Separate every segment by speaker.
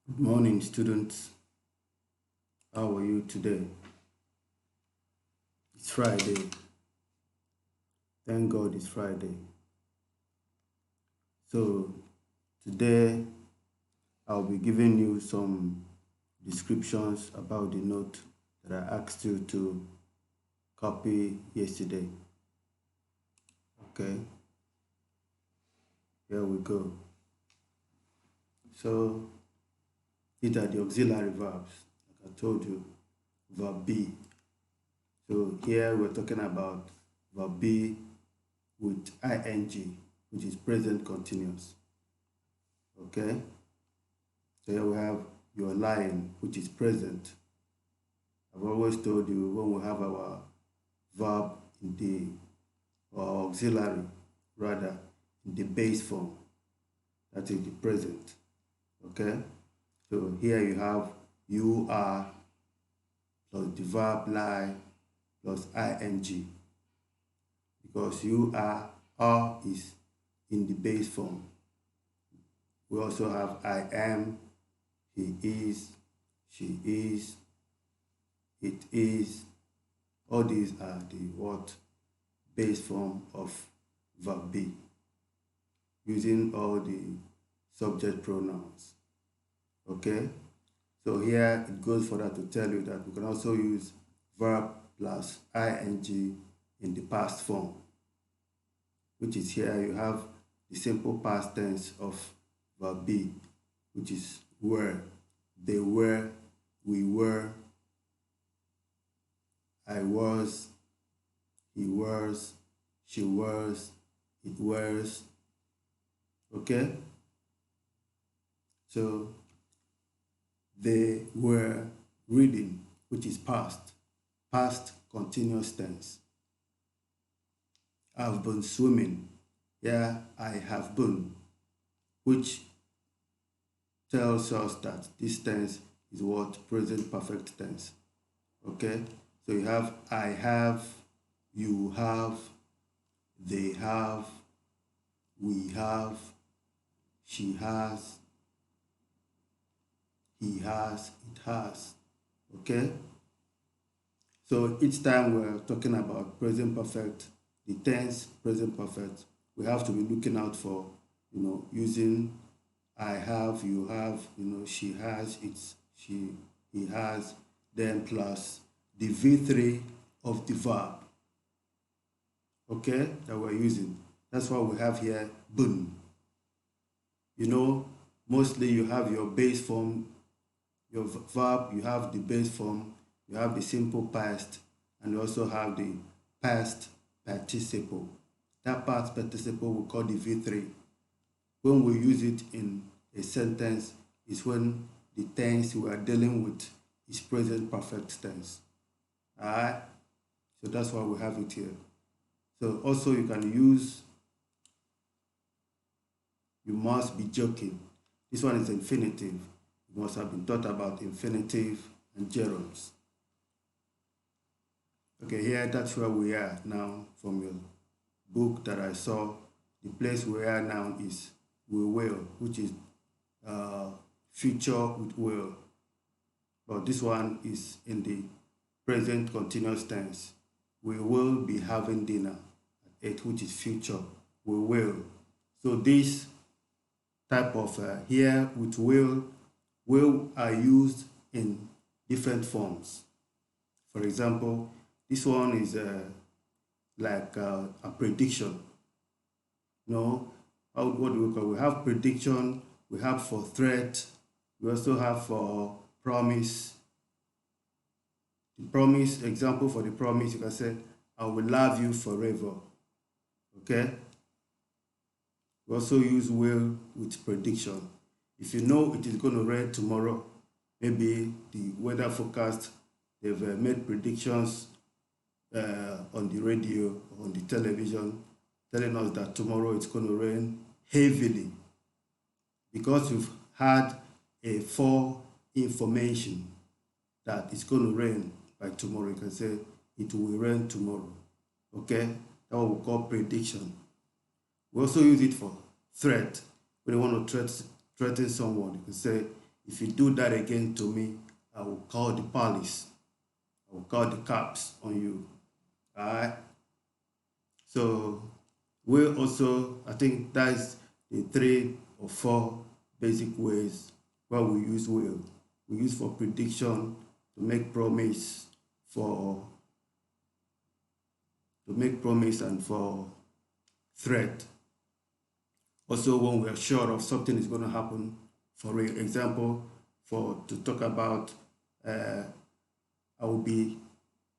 Speaker 1: Good morning, students. How are you today? It's Friday. Thank God it's Friday. So, today I'll be giving you some descriptions about the note that I asked you to copy yesterday. Okay, here we go. So, these are the auxiliary verbs, like I told you, verb be. So, here we're talking about verb be with ing, which is present continuous. Okay, so here we have you're lying, which is present. I've always told you when we have our verb in the, or auxiliary rather, in the base form, that is the present. Okay, so here you have you are plus the verb lie plus ing, because you are is in the base form. We also have I am, he is, she is, it is. All these are the what? Base form of verb be, using all the subject pronouns. Okay? So here it goes further to tell you that we can also use verb plus ing in the past form, which is here you have the simple past tense of verb be, which is were, they were, we were, I was, he was, she was, it was. Okay? So they were reading, which is past continuous tense. I've been swimming. Yeah, I have been, which tells us that this tense is what? Present perfect tense. Okay? So you have I have, you have, they have, we have, she has, he has, it has. Okay? So each time we're talking about present perfect, the tense present perfect, we have to be looking out for, using I have, you have, she has, it's she, he has, then plus the V3 of the verb. Okay, that we're using. That's why we have here been. Mostly you have your base form, your verb, you have the base form, you have the simple past, and you also have the past participle. That past participle we call the V3. When we use it in a sentence is when the tense we are dealing with is present perfect tense. Alright? So that's why we have it here. So also you can use you must be joking. This one is infinitive. You must have been taught about infinitive and gerunds. Okay, here that's where we are now from your book that I saw. The place we are now is we will, which is future with will. But this one is in the present continuous tense. We will be having dinner at 8, which is future. We will. So this type of here with will are used in different forms. For example, this one is like a prediction. What do we call? We have prediction, we have for threat, we also have for promise. The promise, example for the promise, you can say, I will love you forever. Okay? We also use will with prediction. If you know it is going to rain tomorrow, maybe the weather forecast, they've made predictions on the radio, on the television, telling us that tomorrow it's going to rain heavily. Because you've had a information that it's going to rain by tomorrow, you can say it will rain tomorrow. Okay? That's what we call prediction. We also use it for threat. When you want to threaten someone, you can say If you do that again to me, I will call the police. I will call the cops on you. All right? So we also, I think that's the 3 or 4 basic ways where we use will. We use for prediction, to make promise, and for threat. Also, when we are sure of something is going to happen, for example, to talk about, I will be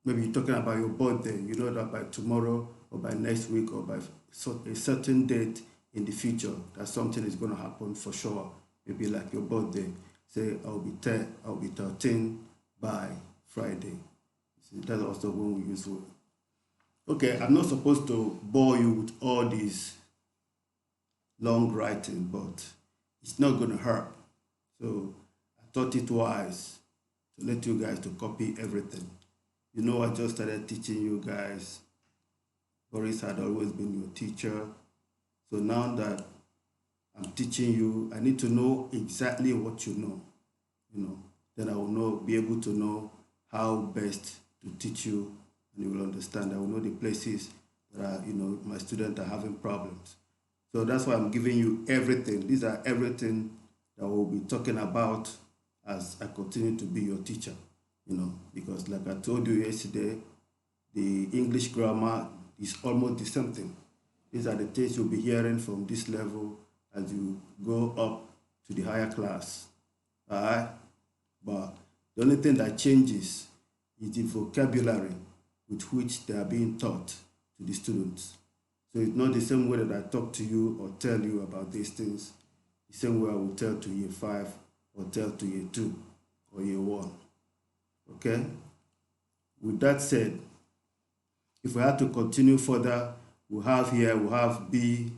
Speaker 1: maybe talking about your birthday. You know that by tomorrow or by next week or by a certain date in the future, that something is going to happen for sure. Maybe like your birthday. Say I'll be 13 by Friday. See, that's also when we use will. Okay, I'm not supposed to bore you with all these long writing, but it's not going to hurt. So I thought it wise to let you guys to copy everything. You know, I just started teaching you guys. Boris had always been your teacher. So now that I'm teaching you, I need to know exactly what you know. Then I will be able to know how best to teach you, and you will understand. I will know the places that my students are having problems. So that's why I'm giving you everything. These are everything that we'll be talking about as I continue to be your teacher, because like I told you yesterday, the English grammar is almost the same thing. These are the things you'll be hearing from this level as you go up to the higher class. All right? But the only thing that changes is the vocabulary with which they are being taught to the students. So it's not the same way that I talk to you or tell you about these things, the same way I will tell to year 5 or tell to year 2 or year 1. Okay? With that said, if we have to continue further, we have be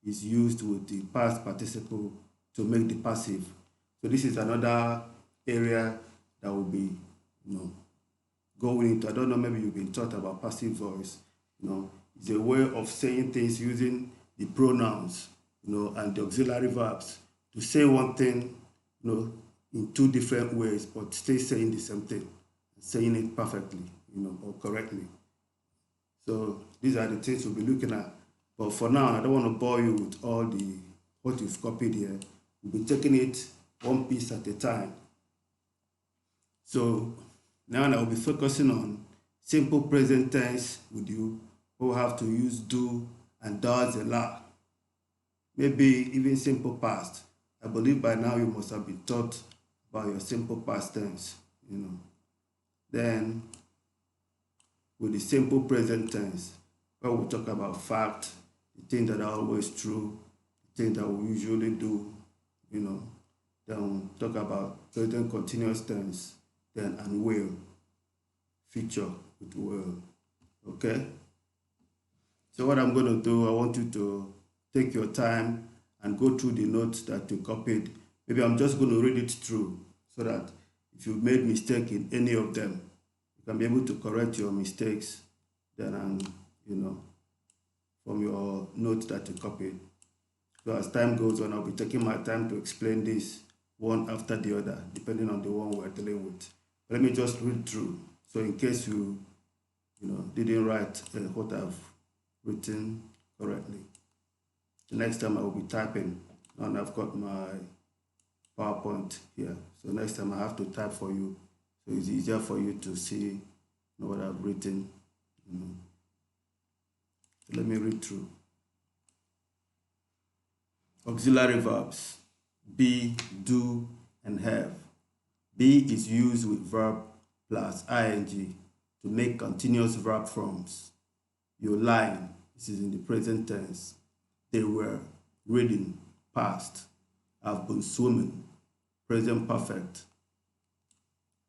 Speaker 1: is used with the past participle to make the passive. So this is another area that will be, going into. I don't know, maybe you've been taught about passive voice. It's a way of saying things using the pronouns, and the auxiliary verbs to say one thing, in 2 different ways, but still saying the same thing, saying it perfectly, or correctly. So these are the things we'll be looking at. But for now, I don't want to bore you with all what you've copied here. We'll be taking it one piece at a time. So now I will be focusing on simple present tense with you. We'll have to use do and does a lot. Maybe even simple past. I believe by now you must have been taught about your simple past tense, Then with the simple present tense, where we talk about fact, the things that are always true, the things that we usually do, Then we'll talk about present continuous tense, then and will, future with will. Okay? So what I'm going to do, I want you to take your time and go through the notes that you copied. Maybe I'm just going to read it through so that if you made mistake in any of them, you can be able to correct your mistakes then, from your notes that you copied. So as time goes on, I'll be taking my time to explain this one after the other, depending on the one we're dealing with. But let me just read through. So in case you, didn't write what I've written correctly. The next time I will be typing, and I've got my PowerPoint here. So next time I have to type for you, so it's easier for you to see what I've written. So let me read through. Auxiliary verbs: be, do, and have. Be is used with verb plus ing to make continuous verb forms. You're lying. This is in the present tense. They were reading, past. I've been swimming, present perfect.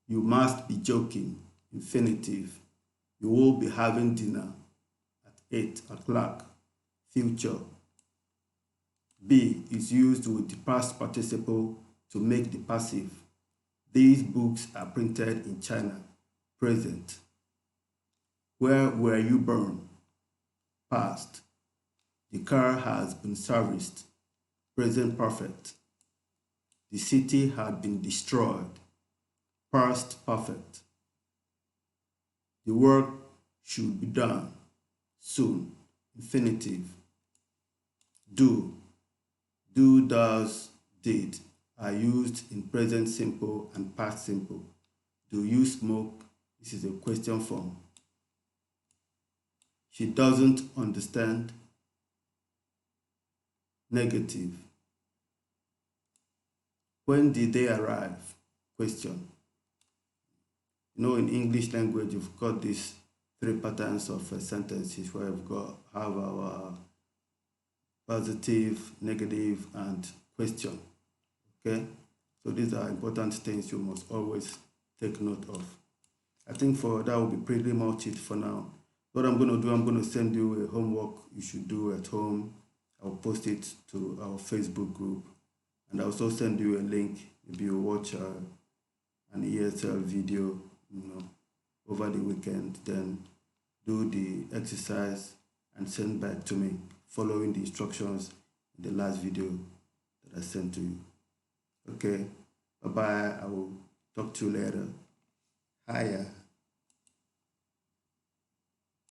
Speaker 1: You must be joking, infinitive. You will be having dinner at 8 o'clock, future. Be is used with the past participle to make the passive. These books are printed in China, present. Where were you born? Past. The car has been serviced, present perfect. The city had been destroyed. Past perfect. The work should be done soon. Infinitive. Do. Do, does, did are used in present simple and past simple. Do you smoke? This is a question form. She doesn't understand. Negative. When did they arrive? Question. You know, in English language, you've got these three patterns of sentences where we've have our positive, negative, and question. Okay? So these are important things you must always take note of. I think for that will be pretty much it for now. What I'm going to do, I'm going to send you a homework you should do at home. I'll post it to our Facebook group. And I'll also send you a link. Maybe you watch an ESL video, over the weekend. Then do the exercise and send back to me, following the instructions in the last video that I sent to you. Okay, bye-bye. I will talk to you later. Hiya.